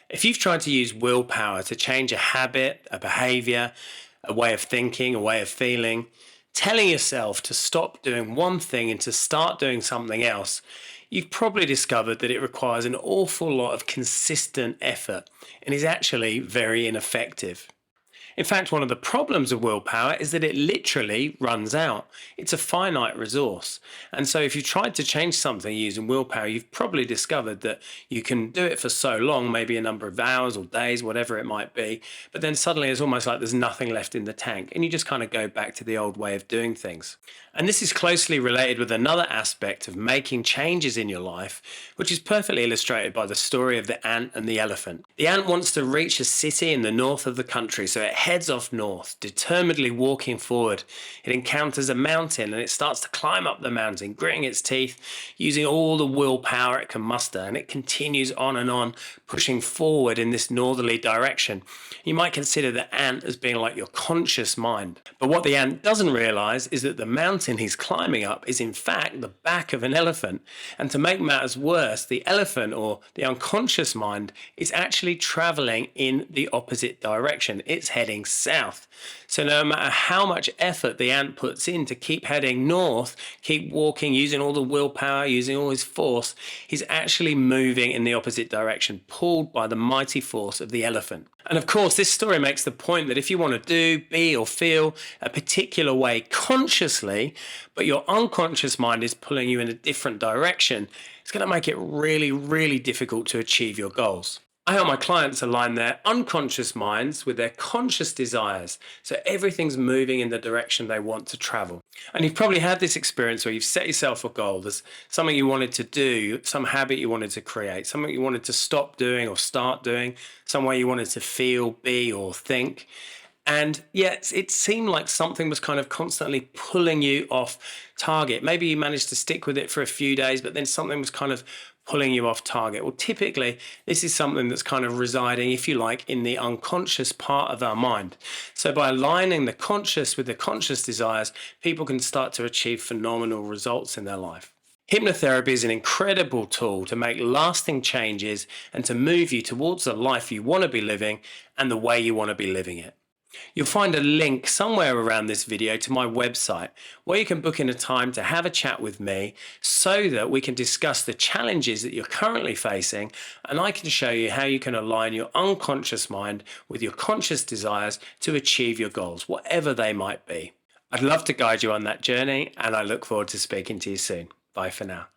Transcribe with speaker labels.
Speaker 1: If you've tried to use willpower to change a habit, a behavior, a way of thinking, a way of feeling, telling yourself to stop doing one thing and to start doing something else, you've probably discovered that it requires an awful lot of consistent effort and is actually very ineffective. In fact, one of the problems of willpower is that it literally runs out. It's a finite resource. And so if you tried to change something using willpower, you've probably discovered that you can do it for so long, maybe a number of hours or days, whatever it might be, but then suddenly it's almost like there's nothing left in the tank and you just kind of go back to the old way of doing things. And this is closely related with another aspect of making changes in your life, which is perfectly illustrated by the story of the ant and the elephant. The ant wants to reach a city in the north of the country, so it heads off north, determinedly walking forward. It encounters a mountain and it starts to climb up the mountain, gritting its teeth, using all the willpower it can muster, and it continues on, pushing forward in this northerly direction. You might consider the ant as being like your conscious mind. But what the ant doesn't realize is that the mountain he's climbing up is in fact the back of an elephant. And to make matters worse, the elephant, or the unconscious mind, is actually traveling in the opposite direction. It's heading south. So no matter how much effort the ant puts in to keep heading north, keep walking, using all the willpower, using all his force, he's actually moving in the opposite direction, pulled by the mighty force of the elephant. And of course, this story makes the point that if you want to do, be, or feel a particular way consciously, but your unconscious mind is pulling you in a different direction, it's going to make it really, really difficult to achieve your goals. I help my clients align their unconscious minds with their conscious desires, so everything's moving in the direction they want to travel. And you've probably had this experience where you've set yourself a goal. There's something you wanted to do, some habit you wanted to create, something you wanted to stop doing or start doing, some way you wanted to feel, be, or think. And yet it seemed like something was kind of constantly pulling you off target. Maybe you managed to stick with it for a few days, but then something was kind of pulling you off target. Well, typically, this is something that's kind of residing, if you like, in the unconscious part of our mind. So by aligning the conscious with the conscious desires, people can start to achieve phenomenal results in their life. Hypnotherapy is an incredible tool to make lasting changes and to move you towards the life you want to be living and the way you want to be living it. You'll find a link somewhere around this video to my website where you can book in a time to have a chat with me so that we can discuss the challenges that you're currently facing, and I can show you how you can align your unconscious mind with your conscious desires to achieve your goals, whatever they might be. I'd love to guide you on that journey, and I look forward to speaking to you soon. Bye for now.